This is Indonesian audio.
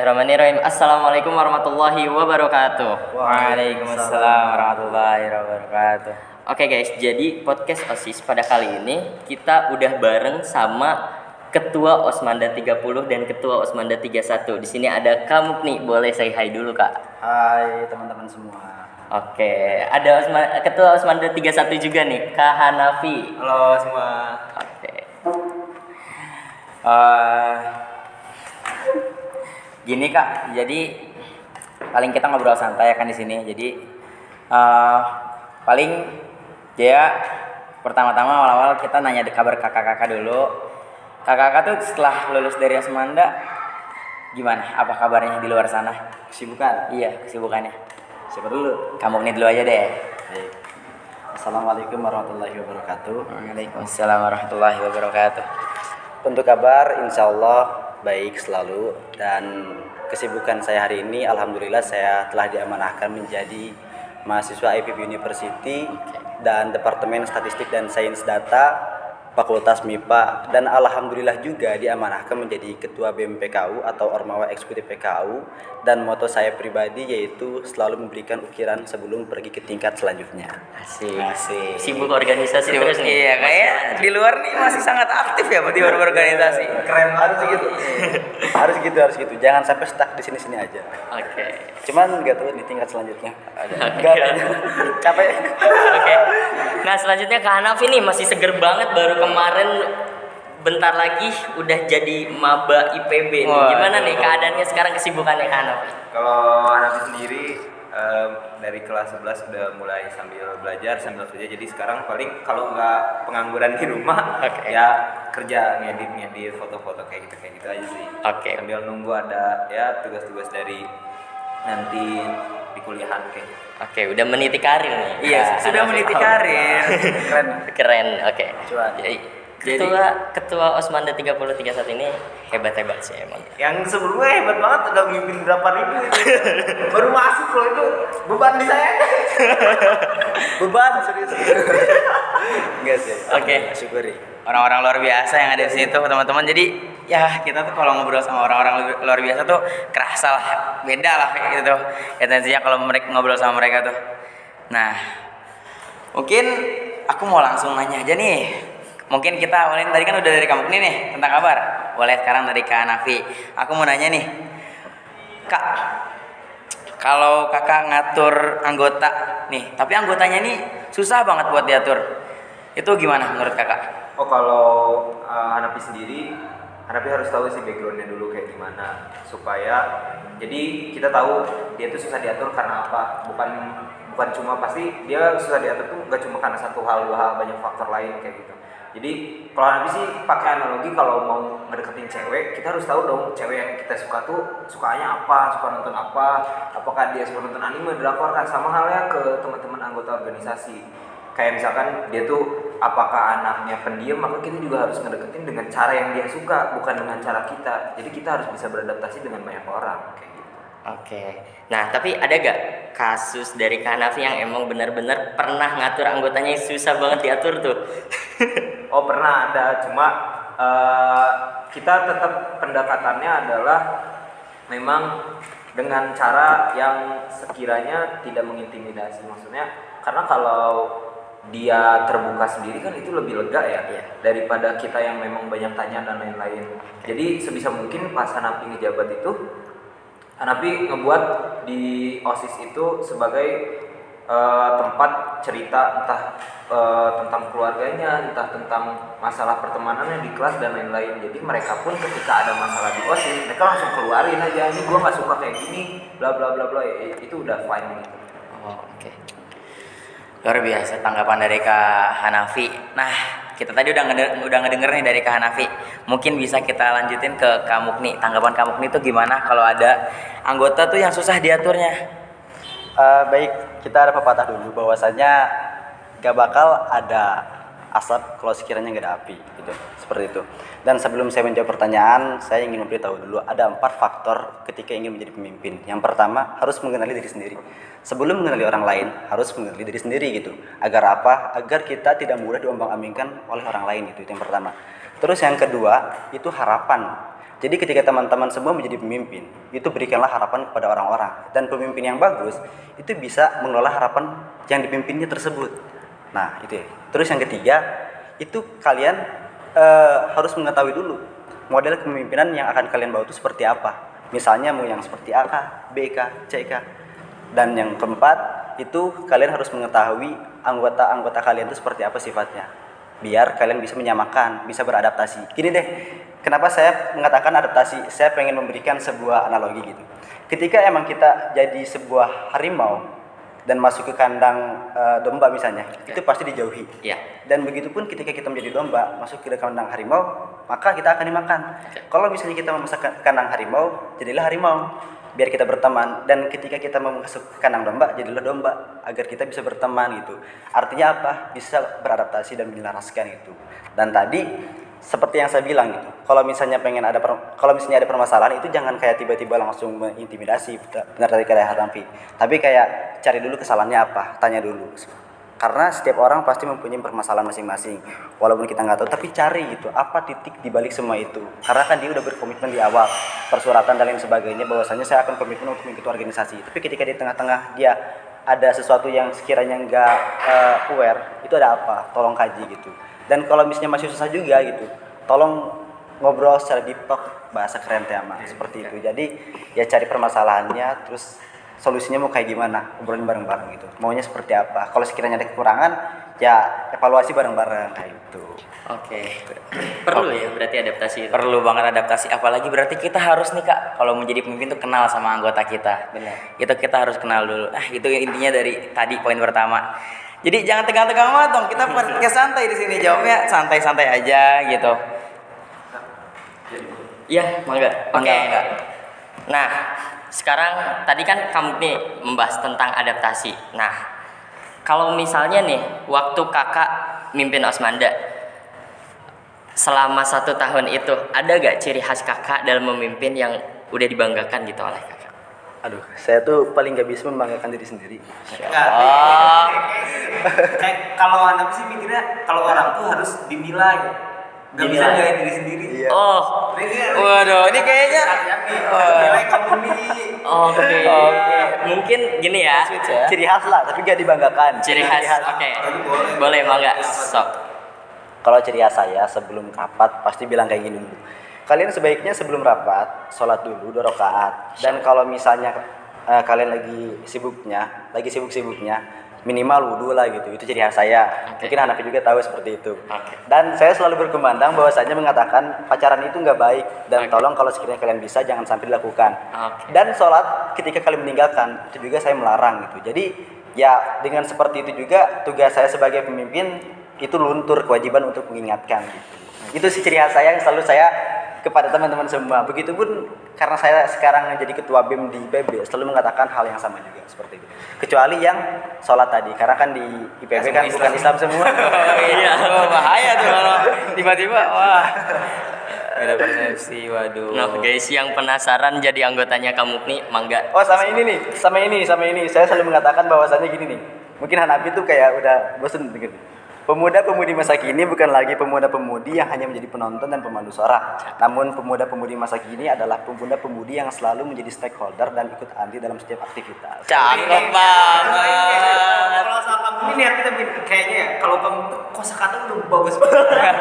Bismillahirrahmanirrahim. Assalamualaikum warahmatullahi wabarakatuh. Waalaikumsalam warahmatullahi wabarakatuh. Oke guys, jadi podcast OSIS pada kali ini kita udah bareng sama Ketua Osmanda 30 dan Ketua Osmanda 31. Di sini ada kamu nih, boleh say hi dulu Kak. Hai teman-teman semua. Oke, ada Ketua Osmanda 31 juga nih, Kak Hanafi. Halo semua. Oke. Gini Kak, jadi paling kita ngobrol santai kan di sini. Jadi paling dia pertama-tama awal-awal kita nanya kabar kakak-kakak dulu. Kakak-kakak tuh setelah lulus dari Osmanda gimana? Apa kabarnya di luar sana? Kesibukan? Iya, kesibukannya. Siapa dulu? Kamu nih dulu aja deh. Baik. Assalamualaikum warahmatullahi wabarakatuh. Waalaikumsalam warahmatullahi wabarakatuh. Untuk kabar, insya Allah baik selalu. Dan kesibukan saya hari ini, alhamdulillah saya telah diamanahkan menjadi mahasiswa IPB University dan Departemen Statistik dan Sains Data Fakultas MIPA, dan alhamdulillah juga diamanahkan menjadi Ketua BEM-PKU atau Ormawa Eksekutif PKU, dan moto saya pribadi yaitu selalu memberikan ukiran sebelum pergi ke tingkat selanjutnya. Asik. Sibuk organisasi terus nih. Iya, kayak di luar nih masih sangat aktif ya di berorganisasi. Keren, harus gitu. harus gitu. Jangan sampai stuck di sini-sini aja. Oke. Cuman nggak tahu nih tingkat selanjutnya. Capek. Oke. Nah, selanjutnya Kak Hanafi nih masih seger banget, baru kemarin bentar lagi udah jadi maba IPB nih. Gimana nih keadaannya sekarang, kesibukannya Kak Hanafi? Kalau Hanafi sendiri dari kelas 11 udah mulai sambil belajar sambil kerja, jadi sekarang paling kalau nggak pengangguran di rumah ya kerja ngedit foto-foto kayak gitu aja sih. Sambil nunggu ada ya tugas-tugas dari nanti di kuliahan kayak gitu. Udah meniti karir nih. Iya, sudah meniti karir. Keren. Oke. Cuan. Jadi Ketua Osmanda 3031 ini hebat-hebat sih emang. Yang sebelumnya hebat banget, udah mimpin berapa ribu itu. Baru masuk loh, itu beban di saya. Beban serius. Enggak sih. Oke. Syukuri. Orang-orang luar biasa yang ada di situ teman-teman. Jadi ya kita tuh kalau ngobrol sama orang-orang luar biasa tuh kerasa lah, beda lah kayak gitu tuh. Ya tentunya kalau mereka ngobrol sama mereka tuh. Nah, mungkin aku mau langsung nanya aja nih. Mungkin kita awalin tadi kan udah dari kamu nih tentang kabar. Boleh sekarang dari Kak Hanafi. Aku mau nanya nih, Kak, kalau kakak ngatur anggota nih, tapi anggotanya nih susah banget buat diatur. Itu gimana menurut kakak? Oh, kalau Hanafi sendiri, Hanafi harus tahu sih backgroundnya dulu kayak gimana, supaya jadi kita tahu dia tuh susah diatur karena apa. Bukan cuma pasti dia susah diatur tuh nggak cuma karena satu hal, dua hal, banyak faktor lain kayak gitu. Jadi kalau Hanafi sih pakai analogi, kalau mau ngedeketin cewek, kita harus tahu dong cewek yang kita suka tuh sukanya apa, suka nonton apa, apakah dia suka nonton anime, drakor, kan sama halnya ke teman-teman anggota organisasi. Kayak misalkan dia tuh apakah anaknya pendiam, maka kita juga harus ngedeketin dengan cara yang dia suka, bukan dengan cara kita. Jadi kita harus bisa beradaptasi dengan banyak orang kayak gitu. Oke. Nah, tapi ada gak kasus dari Kak Hanafi yang emang benar-benar pernah ngatur anggotanya yang susah banget diatur tuh? Oh, pernah ada, cuma kita tetap pendekatannya adalah memang dengan cara yang sekiranya tidak mengintimidasi. Maksudnya karena kalau dia terbuka sendiri kan itu lebih lega ya, daripada kita yang memang banyak tanya dan lain-lain. Jadi sebisa mungkin pas Hanafi ngejabat itu, Hanafi ngebuat di OSIS itu sebagai tempat cerita, entah tentang keluarganya, entah tentang masalah pertemanannya di kelas dan lain-lain. Jadi mereka pun ketika ada masalah di OSIS, mereka langsung keluarin aja, ini gue nggak suka kayak gini, bla bla bla bla. Itu udah fine gitu. Oke. Luar biasa tanggapan dari Kak Hanafi. Nah, kita tadi udah ngedenger nih dari Kak Hanafi. Mungkin bisa kita lanjutin ke Kak Mukni. Tanggapan Kak Mukni tuh gimana kalau ada anggota tuh yang susah diaturnya? Baik, kita ada pepatah dulu bahwasanya gak bakal ada asap kalau sekiranya gak ada api gitu, seperti itu. Dan sebelum saya menjawab pertanyaan, saya ingin memberitahu dulu ada 4 faktor ketika ingin menjadi pemimpin. Yang pertama, harus mengenali diri sendiri. Sebelum mengenali orang lain, harus mengenali diri sendiri gitu. Agar apa? Agar kita tidak mudah diombang-ambingkan oleh orang lain, itu yang pertama. Terus yang kedua, itu harapan. Jadi ketika teman-teman semua menjadi pemimpin, itu berikanlah harapan kepada orang-orang. Dan pemimpin yang bagus itu bisa mengelola harapan yang dipimpinnya tersebut. Nah, itu ya. Terus yang ketiga, itu kalian harus mengetahui dulu model kepemimpinan yang akan kalian bawa itu seperti apa. Misalnya mau yang seperti AK, BK, CK. Dan yang keempat, itu kalian harus mengetahui anggota-anggota kalian itu seperti apa sifatnya. Biar kalian bisa menyamakan, bisa beradaptasi. Gini deh, kenapa saya mengatakan adaptasi? Saya pengen memberikan sebuah analogi gitu. Ketika emang kita jadi sebuah harimau dan masuk ke kandang domba misalnya, itu pasti dijauhi. Iya. Dan begitupun ketika kita menjadi domba, masuk ke kandang harimau, maka kita akan dimakan. Kalau misalnya kita masuk ke kandang harimau, jadilah harimau. Biar kita berteman, dan ketika kita masuk ke kandang domba, jadilah domba agar kita bisa berteman gitu. Artinya apa? Bisa beradaptasi dan menyelaraskan itu. Dan tadi seperti yang saya bilang gitu, kalau misalnya ada permasalahan itu jangan kayak tiba-tiba langsung mengintimidasi, benar tadi kayak Harfi. Tapi kayak cari dulu kesalahannya apa, tanya dulu. Karena setiap orang pasti mempunyai permasalahan masing-masing. Walaupun kita nggak tahu, tapi cari gitu, apa titik dibalik semua itu. Karena kan dia udah berkomitmen di awal, persuratan dan lain sebagainya, bahwasanya saya akan komitmen untuk mengikuti organisasi. Tapi ketika di tengah-tengah dia ada sesuatu yang sekiranya nggak aware, itu ada apa? Tolong kaji gitu. Dan kalau misalnya masih susah juga gitu, tolong ngobrol secara deep talk, bahasa keren tema seperti itu. Jadi ya cari permasalahannya, terus solusinya mau kayak gimana, ngobrolin bareng-bareng gitu, maunya seperti apa. Kalau sekiranya ada kekurangan, ya evaluasi bareng-bareng kayak gitu. Oke. Perlu ya berarti adaptasi itu. Perlu banget adaptasi, apalagi berarti kita harus nih Kak, kalau menjadi pemimpin tuh kenal sama anggota kita. Benar. Itu kita harus kenal dulu. Itu intinya dari tadi poin pertama. Jadi jangan tegang-tegang banget dong. Kita podcast santai di sini, jawabnya santai-santai aja gitu. Iya, mangga. Oke. Mangga. Nah, sekarang tadi kan kamu nih membahas tentang adaptasi. Nah, kalau misalnya nih waktu kakak mimpin Osmanda selama 1 tahun itu, ada gak ciri khas kakak dalam memimpin yang udah dibanggakan gitu oleh kakak? Aduh, saya tuh paling gak bisa membanggakan diri sendiri. Kayak kalau anak sih mikirnya kalau orang tuh harus dinilai. Gak bisa nilai diri sendiri. Iya. Oh, Waduh, ini kayaknya Nilai kamu nih. oke. Mungkin gini ya. Ciri khas lah, tapi gak dibanggakan. Ciri khas. Oke. Boleh mangga. Sok. Kalau ciri khas saya sebelum rapat pasti bilang kayak gini dulu. Kalian sebaiknya sebelum rapat sholat dulu 2 rakaat. Dan kalau misalnya kalian lagi sibuk-sibuknya, minimal wudhu lah gitu. Itu ciri khas saya. Mungkin Hanafi juga tahu seperti itu. Dan saya selalu berkumandang bahwasanya mengatakan pacaran itu nggak baik, dan tolong kalau sekiranya kalian bisa jangan sampai dilakukan. Dan sholat ketika kalian meninggalkan itu juga saya melarang gitu. Jadi ya dengan seperti itu juga tugas saya sebagai pemimpin itu luntur kewajiban untuk mengingatkan gitu. Itu sih ciri khas saya yang selalu saya kepada teman-teman semua. Begitupun karena saya sekarang menjadi ketua BEM di IPB, selalu mengatakan hal yang sama juga seperti itu. Kecuali yang sholat tadi, karena kan di IPB kan bukan Islam semua. iya, bahaya tuh kalau tiba-tiba wah. Beda persepsi, waduh. Nah guys, yang penasaran jadi anggotanya kamu nih, mangga. Oh sama ini. Saya selalu mengatakan bahwasannya gini nih. Mungkin Hanafi tuh kayak udah bosen gitu. Pemuda-pemudi masa kini bukan lagi pemuda-pemudi yang hanya menjadi penonton dan pemandu suara. Namun pemuda-pemudi masa kini adalah pemuda-pemudi yang selalu menjadi stakeholder dan ikut andil dalam setiap aktivitas. Cakep banget. Kalau soal kamu ini niat kita kayaknya ya, kalau kamu tuh kosakata udah bagus banget.